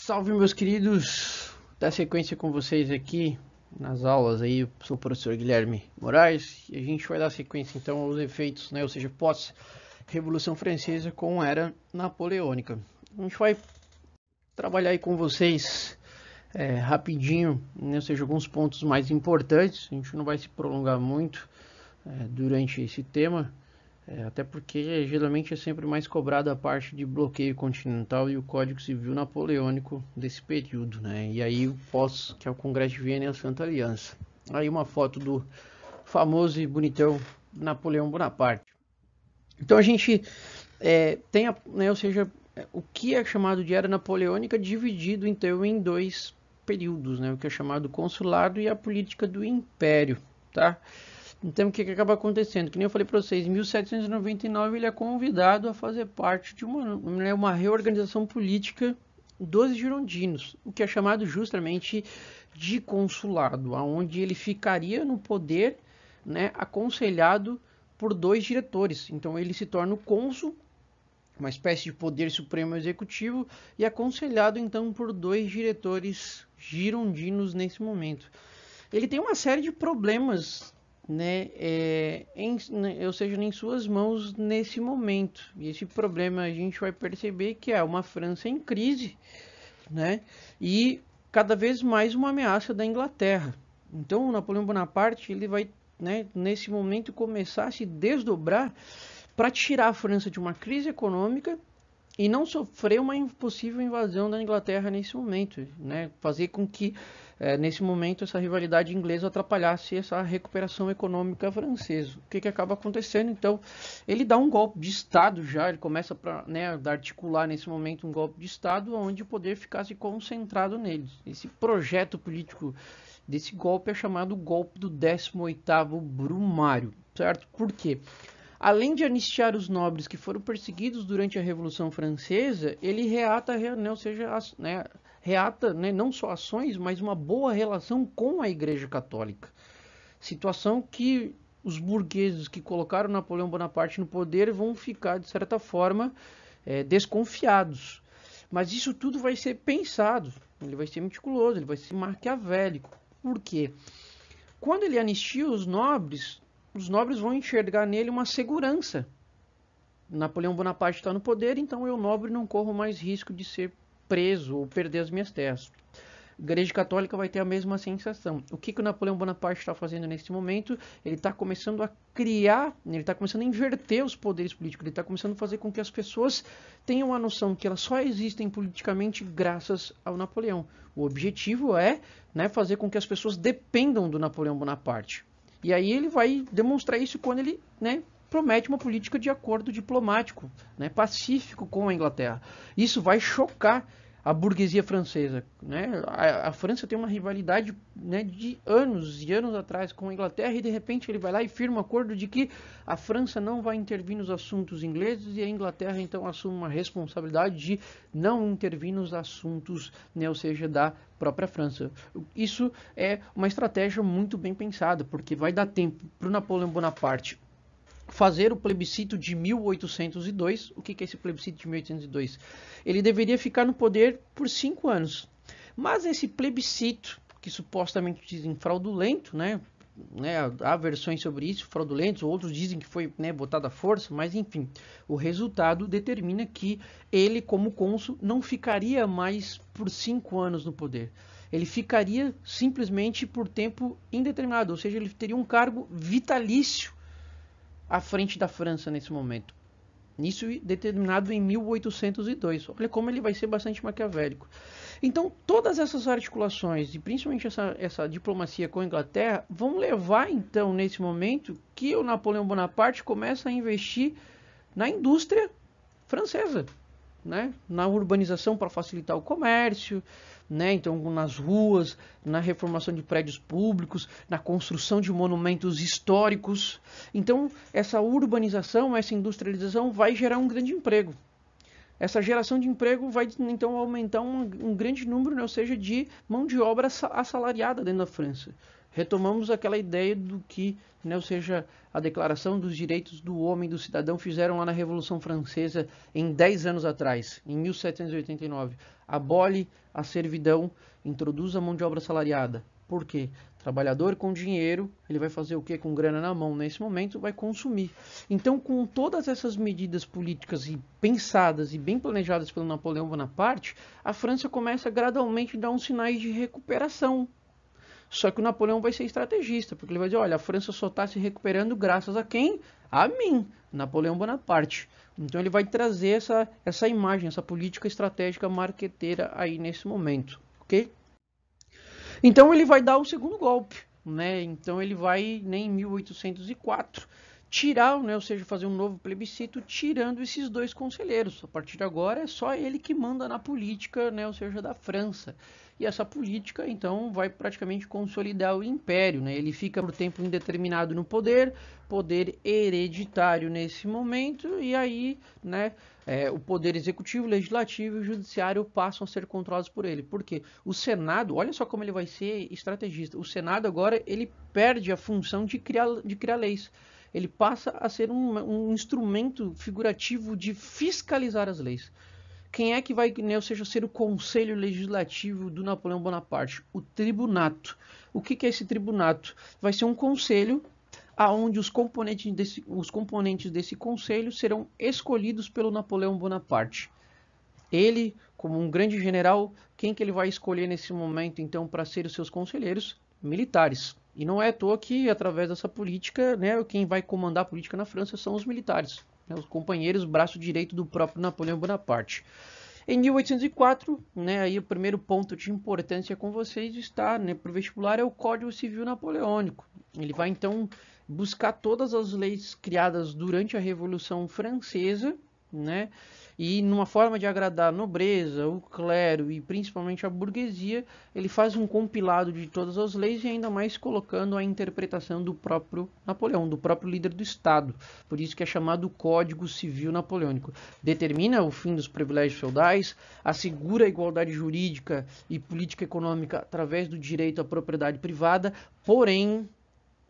Salve, meus queridos, dar sequência com vocês aqui nas aulas aí. Eu sou o professor Guilherme Moraes e a gente vai dar sequência então aos efeitos, né, ou seja, pós Revolução Francesa com era napoleônica. A gente vai trabalhar aí com vocês rapidinho, né, ou seja, alguns pontos mais importantes. A gente não vai se prolongar muito durante esse tema. Até porque geralmente é sempre mais cobrada a parte de bloqueio continental e o Código Civil Napoleônico desse período, né? E aí o pós, que é o Congresso de Viena e a Santa Aliança. Aí uma foto do famoso e bonitão Napoleão Bonaparte. Então a gente tem, né, ou seja, o que é chamado de era napoleônica dividido então em dois períodos, né? O que é chamado consulado e a política do império, tá? Então, o que acaba acontecendo? Que nem eu falei para vocês, em 1799 ele é convidado a fazer parte de uma reorganização política dos girondinos, o que é chamado justamente de consulado, onde ele ficaria no poder, né, aconselhado por dois diretores. Então, ele se torna o cônsul, uma espécie de poder supremo executivo, e aconselhado então por dois diretores girondinos nesse momento. Ele tem uma série de problemas, né, ou seja, em suas mãos nesse momento. E esse problema a gente vai perceber que é uma França em crise, né, e cada vez mais uma ameaça da Inglaterra. Então, o Napoleão Bonaparte ele vai, né, nesse momento começar a se desdobrar para tirar a França de uma crise econômica e não sofrer uma possível invasão da Inglaterra nesse momento, né? Fazer com que, nesse momento, essa rivalidade inglesa atrapalhasse essa recuperação econômica francesa. O que acaba acontecendo? Então, ele dá um golpe de Estado já, ele começa a articular nesse momento um golpe de Estado onde o poder ficasse concentrado neles. Esse projeto político desse golpe é chamado golpe do 18º Brumário, certo? Por quê? Além de anistiar os nobres que foram perseguidos durante a Revolução Francesa, ele reata, né, ou seja, reata, né, não só ações, mas uma boa relação com a Igreja Católica. Situação que os burgueses que colocaram Napoleão Bonaparte no poder vão ficar, de certa forma, desconfiados. Mas isso tudo vai ser pensado, ele vai ser meticuloso, ele vai ser maquiavélico. Por quê? Quando ele anistia os nobres vão enxergar nele uma segurança. Napoleão Bonaparte está no poder, então eu, nobre, não corro mais risco de ser preso ou perder as minhas terras. A Igreja Católica vai ter a mesma sensação. O que o Napoleão Bonaparte está fazendo nesse momento? Ele está começando a criar, ele está começando a inverter os poderes políticos, ele está começando a fazer com que as pessoas tenham a noção que elas só existem politicamente graças ao Napoleão. O objetivo é, né, fazer com que as pessoas dependam do Napoleão Bonaparte. E aí ele vai demonstrar isso quando ele, né, promete uma política de acordo diplomático, né, pacífico com a Inglaterra. Isso vai chocar a burguesia francesa, né? A França tem uma rivalidade, né, de anos e anos atrás com a Inglaterra e de repente ele vai lá e firma um acordo de que a França não vai intervir nos assuntos ingleses e a Inglaterra então assume uma responsabilidade de não intervir nos assuntos, né, ou seja, da própria França. Isso é uma estratégia muito bem pensada, porque vai dar tempo para o Napoleão Bonaparte fazer o plebiscito de 1802. O que é esse plebiscito de 1802? Ele deveria ficar no poder por 5 anos. Mas esse plebiscito, que supostamente dizem fraudulento, né? Há versões sobre isso, fraudulentos, outros dizem que foi, né, votado à força, mas enfim, o resultado determina que ele, como cônsul, não ficaria mais por 5 anos no poder. Ele ficaria simplesmente por tempo indeterminado, ou seja, ele teria um cargo vitalício à frente da França nesse momento. Isso determinado em 1802. Olha como ele vai ser bastante maquiavélico. Então, todas essas articulações, e principalmente essa diplomacia com a Inglaterra, vão levar, então, nesse momento, que o Napoleão Bonaparte começa a investir na indústria francesa, né? Na urbanização para facilitar o comércio, né? Então, nas ruas, na reformação de prédios públicos, na construção de monumentos históricos. Então, essa urbanização, essa industrialização vai gerar um grande emprego. Essa geração de emprego vai, então, aumentar um grande número, né? Ou seja, de mão de obra assalariada dentro da França. Retomamos aquela ideia do que, né, ou seja, a Declaração dos Direitos do Homem e do Cidadão fizeram lá na Revolução Francesa em 10 anos atrás, em 1789. abole a servidão, introduz a mão de obra assalariada. Por quê? Trabalhador com dinheiro, ele vai fazer o quê? Com grana na mão nesse momento, vai consumir. Então, com todas essas medidas políticas e pensadas e bem planejadas pelo Napoleão Bonaparte, a França começa gradualmente a dar uns sinais de recuperação. Só que o Napoleão vai ser estrategista, porque ele vai dizer, olha, a França só está se recuperando graças a quem? A mim, Napoleão Bonaparte. Então ele vai trazer essa imagem, essa política estratégica marqueteira aí nesse momento, ok? Então ele vai dar o segundo golpe, né? Então ele vai, né, em 1804, tirar, né, ou seja, fazer um novo plebiscito, tirando esses dois conselheiros. A partir de agora é só ele que manda na política, né, ou seja, da França. E essa política, então, vai praticamente consolidar o império, né? Ele fica por tempo indeterminado no poder, poder hereditário nesse momento, e aí, né, o poder executivo, legislativo e judiciário passam a ser controlados por ele. Por quê? O Senado, olha só como ele vai ser estrategista. O Senado agora, ele perde a função de criar leis. Ele passa a ser um instrumento figurativo de fiscalizar as leis. Quem é que vai, né, ou seja, ser o conselho legislativo do Napoleão Bonaparte? O tribunato. O que é esse tribunato? Vai ser um conselho aonde os componentes desse conselho serão escolhidos pelo Napoleão Bonaparte. Ele, como um grande general, quem que ele vai escolher nesse momento, então, para ser os seus conselheiros? Militares. E não é à toa que, através dessa política, né, quem vai comandar a política na França são os militares, né, os companheiros, braço direito do próprio Napoleão Bonaparte. Em 1804, né, aí o primeiro ponto de importância com vocês está, né, para o vestibular, é o Código Civil Napoleônico. Ele vai, então, buscar todas as leis criadas durante a Revolução Francesa, né, e numa forma de agradar a nobreza, o clero e principalmente a burguesia, ele faz um compilado de todas as leis e ainda mais colocando a interpretação do próprio Napoleão, do próprio líder do Estado. Por isso que é chamado Código Civil Napoleônico. Determina o fim dos privilégios feudais, assegura a igualdade jurídica e política econômica através do direito à propriedade privada, porém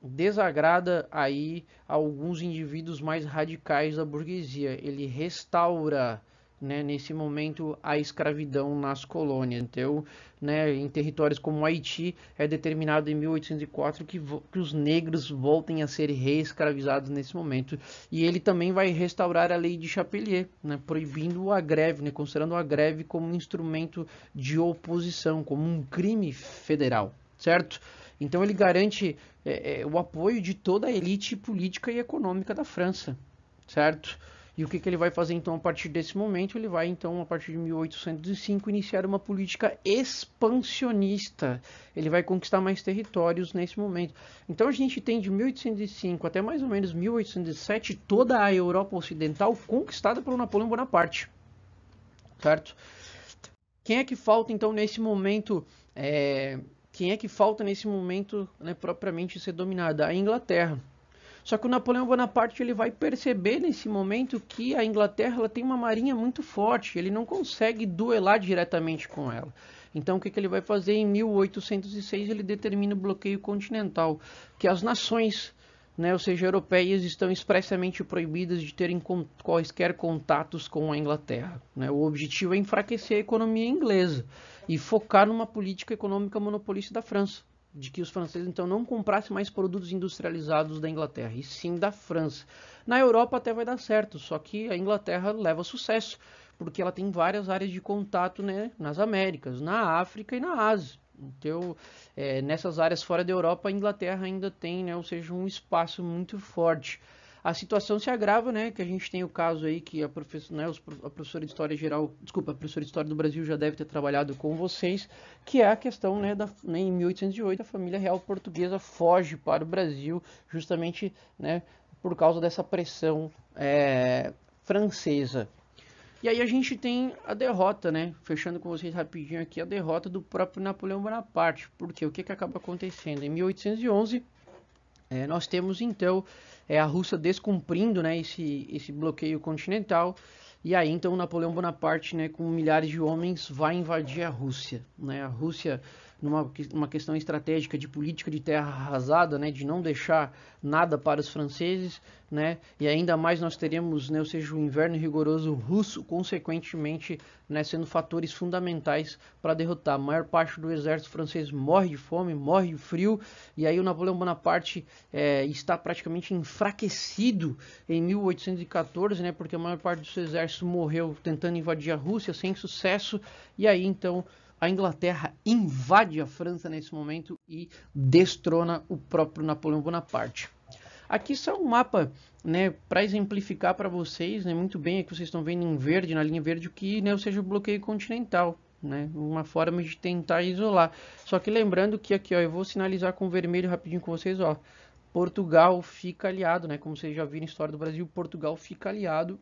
desagrada aí alguns indivíduos mais radicais da burguesia. Ele restaura, né, nesse momento a escravidão nas colônias. Então, né, em territórios como Haiti é determinado em 1804 que os negros voltem a ser reescravizados nesse momento. E ele também vai restaurar a lei de Chapelier, né, proibindo a greve, né, considerando a greve como um instrumento de oposição, como um crime federal, certo? Então ele garante o apoio de toda a elite política e econômica da França, certo? E o que ele vai fazer então a partir desse momento? Ele vai então, a partir de 1805, iniciar uma política expansionista. Ele vai conquistar mais territórios nesse momento. Então a gente tem de 1805 até mais ou menos 1807 toda a Europa Ocidental conquistada pelo Napoleão Bonaparte, certo? Quem é que falta então nesse momento... Quem é que falta nesse momento, né, propriamente ser dominada? A Inglaterra. Só que o Napoleão Bonaparte ele vai perceber nesse momento que a Inglaterra ela tem uma marinha muito forte, ele não consegue duelar diretamente com ela. Então o que ele vai fazer? Em 1806 ele determina o bloqueio continental, que as nações, né, ou seja, europeias, estão expressamente proibidas de terem quaisquer contatos com a Inglaterra, né? O objetivo é enfraquecer a economia inglesa e focar numa política econômica monopolista da França, de que os franceses então não comprassem mais produtos industrializados da Inglaterra, e sim da França. Na Europa até vai dar certo, só que a Inglaterra leva sucesso, porque ela tem várias áreas de contato, né, nas Américas, na África e na Ásia. Então, nessas áreas fora da Europa, a Inglaterra ainda tem, né, ou seja, um espaço muito forte. A situação se agrava, né, que a gente tem o caso aí que a professora de História Geral, desculpa, a professora de História do Brasil já deve ter trabalhado com vocês, que é a questão, né, em 1808, a família real portuguesa foge para o Brasil, justamente, né, por causa dessa pressão francesa. E aí a gente tem a derrota, né? Fechando com vocês rapidinho aqui, a derrota do próprio Napoleão Bonaparte. Porque o que acaba acontecendo? Em 1811, nós temos então a Rússia descumprindo, né, esse bloqueio continental. E aí então Napoleão Bonaparte, né, com milhares de homens, vai invadir a Rússia, né? A Rússia numa questão estratégica de política de terra arrasada, né, de não deixar nada para os franceses, né, e ainda mais nós teremos, né, ou seja, o inverno rigoroso russo, consequentemente, né, sendo fatores fundamentais para derrotar. A maior parte do exército francês morre de fome, morre de frio, e aí o Napoleão Bonaparte está praticamente enfraquecido em 1814, né, porque a maior parte do seu exército morreu tentando invadir a Rússia sem sucesso, e aí então a Inglaterra invade a França nesse momento e destrona o próprio Napoleão Bonaparte. Aqui está um mapa, né, para exemplificar para vocês, né, muito bem, aqui vocês estão vendo em verde, na linha verde, o que, né, ou seja, o bloqueio continental, né, uma forma de tentar isolar. Só que lembrando que aqui, ó, eu vou sinalizar com vermelho rapidinho com vocês, ó, Portugal fica aliado, né, como vocês já viram em história do Brasil, Portugal fica aliado,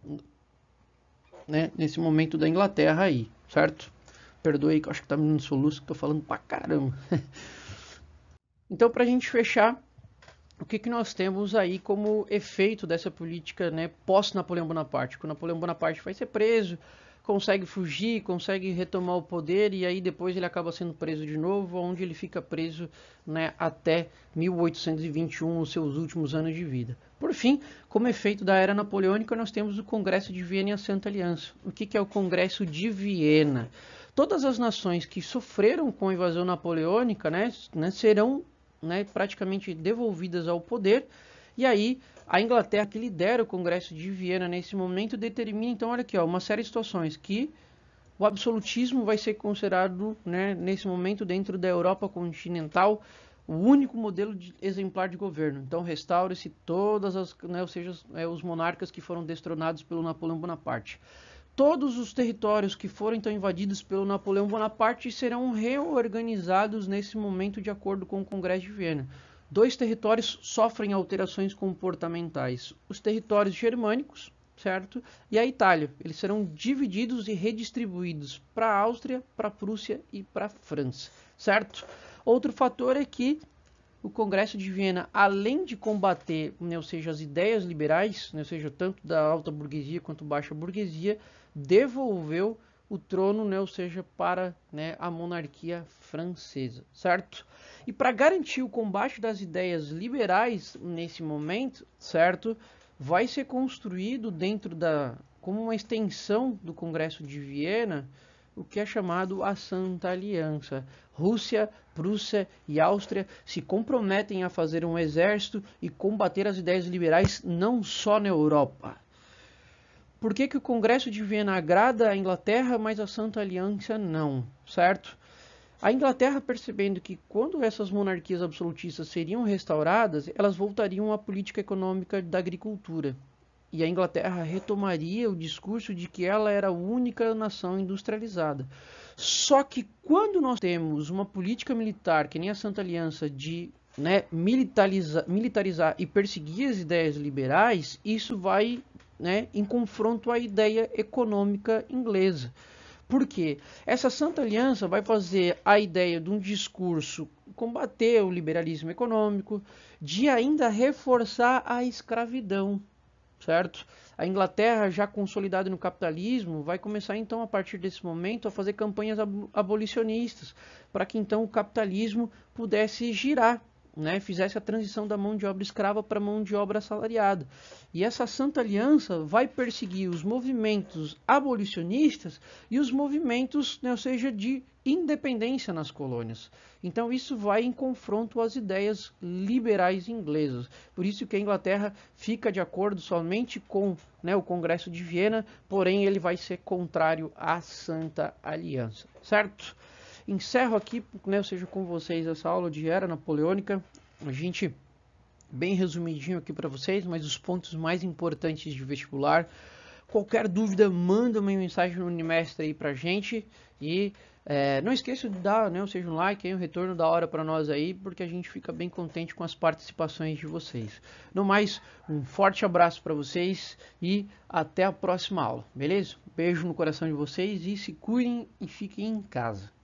né, nesse momento da Inglaterra aí, certo? Perdoe que eu acho que tá me dando soluço, que tô falando pra caramba. Então, pra gente fechar, o que nós temos aí como efeito dessa política, né, pós-Napoleão Bonaparte? Que o Napoleão Bonaparte vai ser preso, consegue fugir, consegue retomar o poder e aí depois ele acaba sendo preso de novo, onde ele fica preso, né, até 1821, os seus últimos anos de vida. Por fim, como efeito da era napoleônica, nós temos o Congresso de Viena e a Santa Aliança. O que é o Congresso de Viena? Todas as nações que sofreram com a invasão napoleônica, né, serão, né, praticamente devolvidas ao poder, e aí a Inglaterra, que lidera o Congresso de Viena nesse momento, determina, então, olha aqui, ó, uma série de situações que o absolutismo vai ser considerado, né, nesse momento, dentro da Europa continental, o único modelo exemplar de governo. Então, restaura-se todas as, né, ou seja, os monarcas que foram destronados pelo Napoleão Bonaparte. Todos os territórios que foram então invadidos pelo Napoleão Bonaparte serão reorganizados nesse momento de acordo com o Congresso de Viena. 2 territórios sofrem alterações comportamentais. Os territórios germânicos, certo? E a Itália. Eles serão divididos e redistribuídos para a Áustria, para a Prússia e para a França, certo? Outro fator é que o Congresso de Viena, além de combater, né, ou seja, as ideias liberais, né, ou seja, tanto da alta burguesia quanto baixa burguesia, devolveu o trono, né, ou seja, para, né, a monarquia francesa, certo? E para garantir o combate das ideias liberais nesse momento, certo, vai ser construído dentro da, como uma extensão do Congresso de Viena, o que é chamado a Santa Aliança. Rússia, Prússia e Áustria se comprometem a fazer um exército e combater as ideias liberais não só na Europa. Por que o Congresso de Viena agrada a Inglaterra, mas a Santa Aliança não, certo? A Inglaterra, percebendo que quando essas monarquias absolutistas seriam restauradas, elas voltariam à política econômica da agricultura. E a Inglaterra retomaria o discurso de que ela era a única nação industrializada. Só que quando nós temos uma política militar, que nem a Santa Aliança, de, né, militarizar e perseguir as ideias liberais, isso vai, né, em confronto à ideia econômica inglesa. Por quê? Essa Santa Aliança vai fazer a ideia de um discurso combater o liberalismo econômico, de ainda reforçar a escravidão, certo? A Inglaterra, já consolidada no capitalismo, vai começar então a partir desse momento a fazer campanhas abolicionistas, para que então o capitalismo pudesse girar, né, fizesse a transição da mão de obra escrava para mão de obra assalariada. E essa Santa Aliança vai perseguir os movimentos abolicionistas e os movimentos, né, ou seja, de independência nas colônias. Então isso vai em confronto às ideias liberais inglesas. Por isso que a Inglaterra fica de acordo somente com, né, o Congresso de Viena, porém ele vai ser contrário à Santa Aliança, certo? Encerro aqui, né, ou seja, com vocês essa aula de era napoleônica. A gente, bem resumidinho aqui para vocês, mas os pontos mais importantes de vestibular. Qualquer dúvida, manda uma mensagem no Unimestre aí pra gente. E não esqueça de dar, né, ou seja, um like, aí, um retorno da hora para nós aí, porque a gente fica bem contente com as participações de vocês. No mais, um forte abraço para vocês e até a próxima aula, beleza? Beijo no coração de vocês e se cuidem e fiquem em casa.